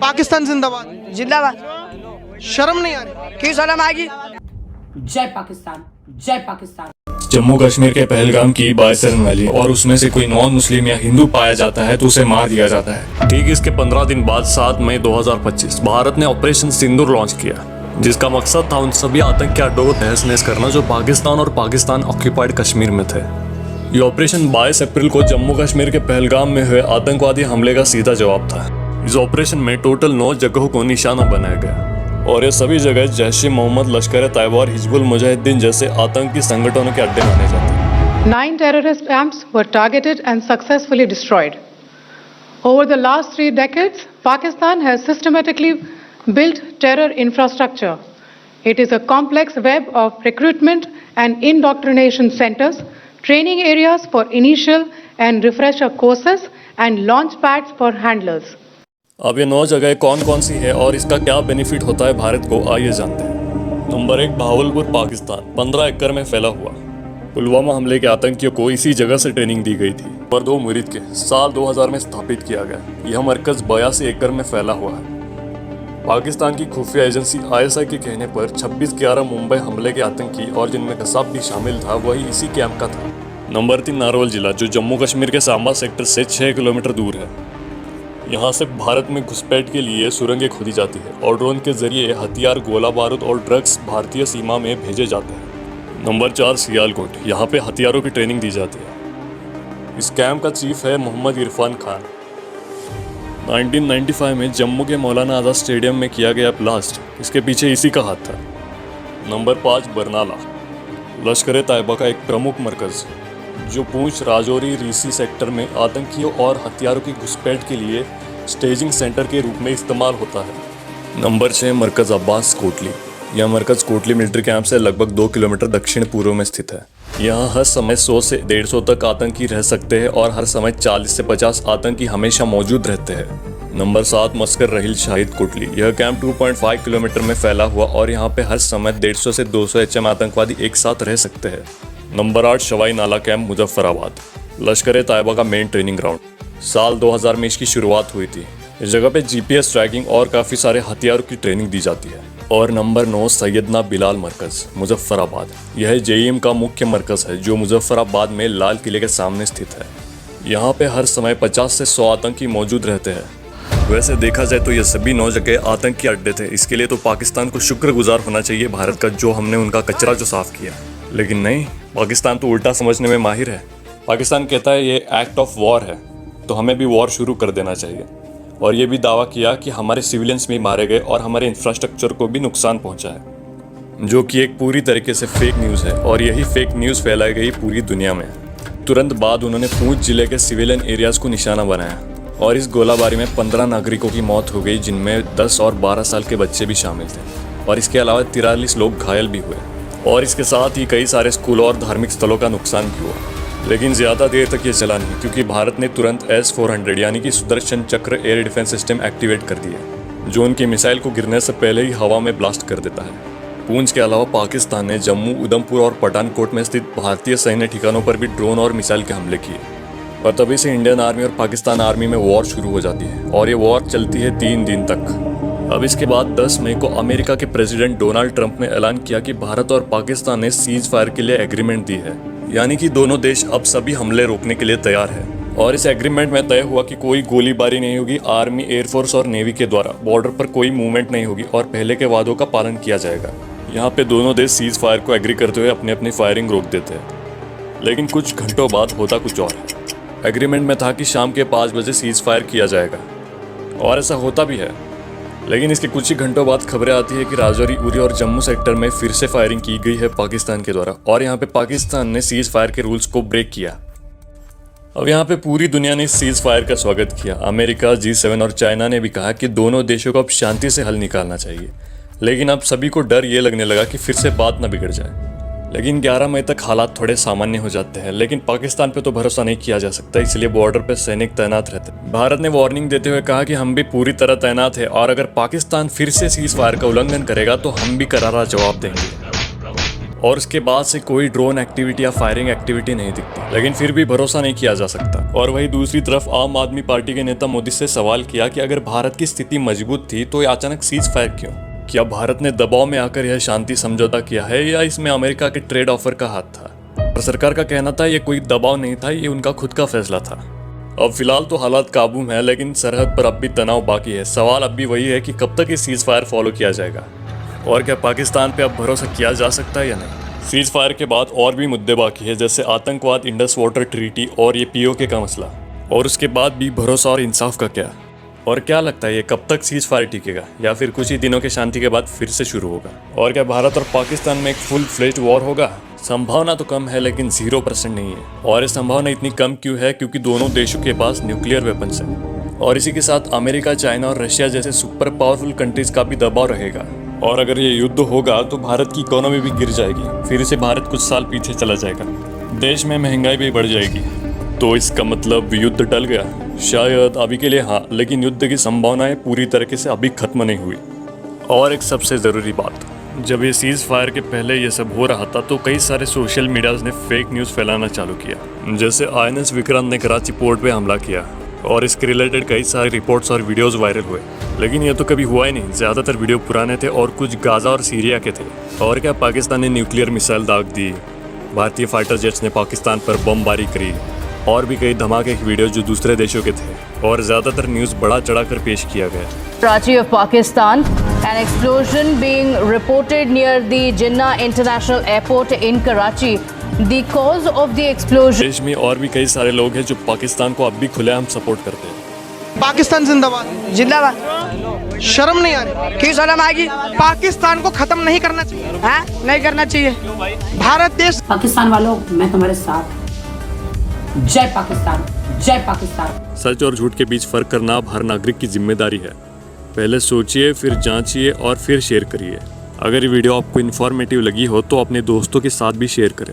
पाकिस्तान जिंदाबाद। जिंदाबाद। शर्म नहीं आ रही? क्यों शर्म आएगी? जय पाकिस्तान, जय पाकिस्तान। जम्मू कश्मीर के पहलगाम की बायसरन वैली और उसमें से कोई नॉन मुस्लिम या हिंदू पाया जाता है तो उसे मार दिया जाता है। ठीक इसके 15 दिन बाद 7 मई 2025 भारत ने ऑपरेशन सिंदूर लॉन्च किया, जिसका मकसद था उन सभी आतंकी अड्डों को तहस नहस करना जो पाकिस्तान और पाकिस्तान ऑक्यूपाइड कश्मीर में थे। ये ऑपरेशन 22 अप्रैल को जम्मू कश्मीर के पहलगाम में हुए आतंकवादी हमले का सीधा जवाब था। इस ऑपरेशन में टोटल 9 जगहों को निशाना बनाया गया और ये सभी जगह जैश-ए-मोहम्मद, लश्कर-ए-तैयबा और हिजबुल मुजाहिदीन जैसे आतंकी संगठनों के अड्डे माने जाते हैं। 9 terrorist camps were targeted and successfully destroyed. Over the last 3 decades, Pakistan has systematically built terror infrastructure. It is a complex web of recruitment and indoctrination centers, training areas for initial and refresher courses, and launch pads for handlers. अब ये 9 जगह कौन कौन सी है और इसका क्या benefit होता है भारत को, आइए जानते हैं। नंबर 1, भावलपुर, पाकिस्तान। 15 एकड़ में फैला हुआ। पुलवामा हमले के आतंकियों को इसी जगह से ट्रेनिंग दी गई थी। नंबर 2, मुरीद के साल 2000 में स्थापित किया गया। यह मरकज 82 एकड़ में फैला हुआ है। पाकिस्तान की खुफिया एजेंसी ISI के कहने पर 26/11 मुंबई हमले के आतंकी और जिनमें कसाब भी शामिल था वही इसी कैंप का था। नंबर 3, नारवल जिला, जो जम्मू कश्मीर के सांबा सेक्टर से 6 किलोमीटर दूर है। यहाँ से भारत में घुसपैठ के लिए सुरंगें खोदी जाती है और ड्रोन के जरिए हथियार, गोला बारूद और ड्रग्स भारतीय सीमा में भेजे जाते हैं। नंबर 4, सियालकोट, यहाँ पे हथियारों की ट्रेनिंग दी जाती है। इस कैंप का चीफ है मोहम्मद इरफान खान। 1995 में जम्मू के मौलाना आज़ाद स्टेडियम में किया गया ब्लास्ट, इसके पीछे इसी का हाथ था। नंबर 5, बरनाला, लश्कर-ए-तैयबा का एक प्रमुख मरकज़ जो पूंछ, राजौरी, रीसी सेक्टर में आतंकियों और हथियारों की घुसपैठ के लिए स्टेजिंग सेंटर के रूप में इस्तेमाल होता है। नंबर 6, मरकज़ अब्बास कोटली। यह मरकज़ कोटली मिलिट्री कैंप से लगभग 2 किलोमीटर दक्षिण पूर्व में स्थित है। यहाँ हर समय 100 से 150 तक आतंकी रह सकते हैं और हर समय 40 से 50 आतंकी हमेशा मौजूद रहते हैं। नंबर 7, मस्कर रहील शाहिद कोटली। यह कैंप 2.5 किलोमीटर में फैला हुआ और यहाँ पे हर समय 150 से 200 HM आतंकवादी एक साथ रह सकते हैं। नंबर 8, शवाई नाला कैंप, मुजफ्फराबाद, लश्कर-ए-तैयबा का मेन ट्रेनिंग ग्राउंड। साल 2000 में इसकी शुरुआत हुई थी। इस जगह पे GPS ट्रैकिंग और काफ़ी सारे हथियारों की ट्रेनिंग दी जाती है। और नंबर 9, सैयदना बिलाल मरकज़, मुजफ्फराबाद। यह JEM का मुख्य मरकज़ है जो मुजफ्फराबाद में लाल किले के सामने स्थित है। यहाँ पे हर समय 50 से 100 आतंकी मौजूद रहते हैं। वैसे देखा जाए तो ये सभी 9 जगह आतंकी अड्डे थे। इसके लिए तो पाकिस्तान को शुक्रगुजार होना चाहिए भारत का, जो हमने उनका कचरा जो साफ़ किया। लेकिन नहीं, पाकिस्तान तो उल्टा समझने में माहिर है। पाकिस्तान कहता है ये एक्ट ऑफ वॉर है, तो हमें भी वॉर शुरू कर देना चाहिए। और ये भी दावा किया कि हमारे सिविलियंस भी मारे गए और हमारे इंफ्रास्ट्रक्चर को भी नुकसान पहुंचा है, जो कि एक पूरी तरीके से फेक न्यूज़ है। और यही फेक न्यूज़ फैलाई गई पूरी दुनिया में। तुरंत बाद उन्होंने पूंछ जिले के सिविलियन एरियाज़ को निशाना बनाया और इस गोलाबारी में 15 नागरिकों की मौत हो गई, जिनमें 10 और 12 साल के बच्चे भी शामिल थे। और इसके अलावा 43 लोग घायल भी हुए और इसके साथ ही कई सारे स्कूलों और धार्मिक स्थलों का नुकसान भी हुआ। लेकिन ज़्यादा देर तक ये चला नहीं, क्योंकि भारत ने तुरंत S-400 यानी कि सुदर्शन चक्र एयर डिफेंस सिस्टम एक्टिवेट कर दिया, जो उनकी मिसाइल को गिरने से पहले ही हवा में ब्लास्ट कर देता है। पूंछ के अलावा पाकिस्तान ने जम्मू, उधमपुर और पठानकोट में स्थित भारतीय सैन्य ठिकानों पर भी ड्रोन और मिसाइल के हमले किए। और तभी से इंडियन आर्मी और पाकिस्तान आर्मी में वॉर शुरू हो जाती है और ये वॉर चलती है 3 दिन तक। अब इसके बाद 10 मई को अमेरिका के प्रेसिडेंट डोनाल्ड ट्रंप ने ऐलान किया कि भारत और पाकिस्तान ने सीज फायर के लिए एग्रीमेंट दी है, यानी कि दोनों देश अब सभी हमले रोकने के लिए तैयार है। और इस एग्रीमेंट में तय हुआ कि कोई गोलीबारी नहीं होगी, आर्मी, एयरफोर्स और नेवी के द्वारा बॉर्डर पर कोई मूवमेंट नहीं होगी और पहले के वादों का पालन किया जाएगा। यहाँ पे दोनों देश सीज फायर को एग्री करते हुए अपनी अपनी फायरिंग रोक देते हैं। लेकिन कुछ घंटों बाद होता कुछ और है। एग्रीमेंट में था कि शाम के 5 बजे सीज फायर किया जाएगा और ऐसा होता भी है। लेकिन इसके कुछ ही घंटों बाद खबरें आती है कि राजौरी, उरी और जम्मू सेक्टर में फिर से फायरिंग की गई है पाकिस्तान के द्वारा और यहाँ पे पाकिस्तान ने सीज फायर के रूल्स को ब्रेक किया। अब यहाँ पे पूरी दुनिया ने सीज फायर का स्वागत किया। अमेरिका, G7 और चाइना ने भी कहा कि दोनों देशों को अब शांति से हल निकालना चाहिए। लेकिन अब सभी को डर ये लगने लगा कि फिर से बात न बिगड़ जाए। लेकिन 11 मई तक हालात थोड़े सामान्य हो जाते हैं। लेकिन पाकिस्तान पे तो भरोसा नहीं किया जा सकता, इसलिए बॉर्डर पे सैनिक तैनात रहते हैं। भारत ने वार्निंग देते हुए कहा कि हम भी पूरी तरह तैनात है और अगर पाकिस्तान फिर से सीज फायर का उल्लंघन करेगा तो हम भी करारा जवाब देंगे। और उसके बाद से कोई ड्रोन एक्टिविटी या फायरिंग एक्टिविटी नहीं दिखती, लेकिन फिर भी भरोसा नहीं किया जा सकता। और वहीं दूसरी तरफ आम आदमी पार्टी के नेता मोदी से सवाल किया कि अगर भारत की स्थिति मजबूत थी तो ये अचानक सीज फायर क्यों? क्या भारत ने दबाव में आकर यह शांति समझौता किया है या इसमें अमेरिका के ट्रेड ऑफर का हाथ था? और सरकार का कहना था ये कोई दबाव नहीं था, ये उनका खुद का फैसला था। अब फिलहाल तो हालात काबू में है, लेकिन सरहद पर अब भी तनाव बाकी है। सवाल अब भी वही है कि कब तक ये सीज फायर फॉलो किया जाएगा और क्या पाकिस्तान पे अब भरोसा किया जा सकता है या नहीं। सीज फायर के बाद और भी मुद्दे बाकी है, जैसे आतंकवाद, इंडस वाटर ट्रीटी और ये पीओके का मसला। और उसके बाद भी भरोसा और इंसाफ का क्या? और क्या लगता है ये कब तक सीज फायर टिकेगा या फिर कुछ ही दिनों के शांति के बाद फिर से शुरू होगा? और क्या भारत और पाकिस्तान में एक फुल फ्लेज्ड वॉर होगा? संभावना तो कम है, लेकिन 0% नहीं है। और ये संभावना इतनी कम क्यों है? क्योंकि दोनों देशों के पास न्यूक्लियर वेपन्स हैं और इसी के साथ अमेरिका, चाइना और रशिया जैसे सुपर पावरफुल कंट्रीज का भी दबाव रहेगा। और अगर ये युद्ध होगा तो भारत की इकोनॉमी भी गिर जाएगी, फिर से भारत कुछ साल पीछे चला जाएगा, देश में महंगाई भी बढ़ जाएगी। तो इसका मतलब युद्ध टल गया? शायद अभी के लिए हाँ, लेकिन युद्ध की संभावनाएं पूरी तरीके से अभी खत्म नहीं हुई। और एक सबसे ज़रूरी बात, जब ये सीज फायर के पहले ये सब हो रहा था तो कई सारे सोशल मीडियाज ने फेक न्यूज़ फैलाना चालू किया। जैसे INS विक्रांत ने कराची पोर्ट पे हमला किया और इसके रिलेटेड कई सारे रिपोर्ट्स और वीडियोस वायरल हुए, लेकिन ये तो कभी हुआ ही नहीं। ज़्यादातर वीडियो पुराने थे और कुछ गाज़ा और सीरिया के थे। और क्या पाकिस्तान ने न्यूक्लियर मिसाइल दाग दी, भारतीय फाइटर जेट्स ने पाकिस्तान पर बमबारी करी और भी कई धमाके के वीडियो जो दूसरे देशों के थे। और ज़्यादातर न्यूज़ बढ़ा चढ़ाकर पेश किया गया। Karachi of Pakistan, an explosion being reported near the Jinnah International Airport in Karachi. The cause of the explosion. देश में और भी कई सारे लोग हैं जो पाकिस्तान को अब भी खुलेआम सपोर्ट करते हैं। पाकिस्तान जिंदाबाद। जिंदाबाद। शर्म नहीं आ रही? क्यों शर्म आएगी? पाकिस्तान को खत्म नहीं करना चाहिए। हाँ, नहीं करना चाहिए। भारत देश। पाकिस्तान वालों, मैं तुम्हारे साथ। जय पाकिस्तान, जय पाकिस्तान। सच और झूठ के बीच फर्क करना अब हर नागरिक की जिम्मेदारी है। पहले सोचिए, फिर जांचिए और फिर शेयर करिए। अगर ये वीडियो आपको इन्फॉर्मेटिव लगी हो तो अपने दोस्तों के साथ भी शेयर करें।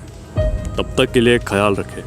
तब तक के लिए ख्याल रखें।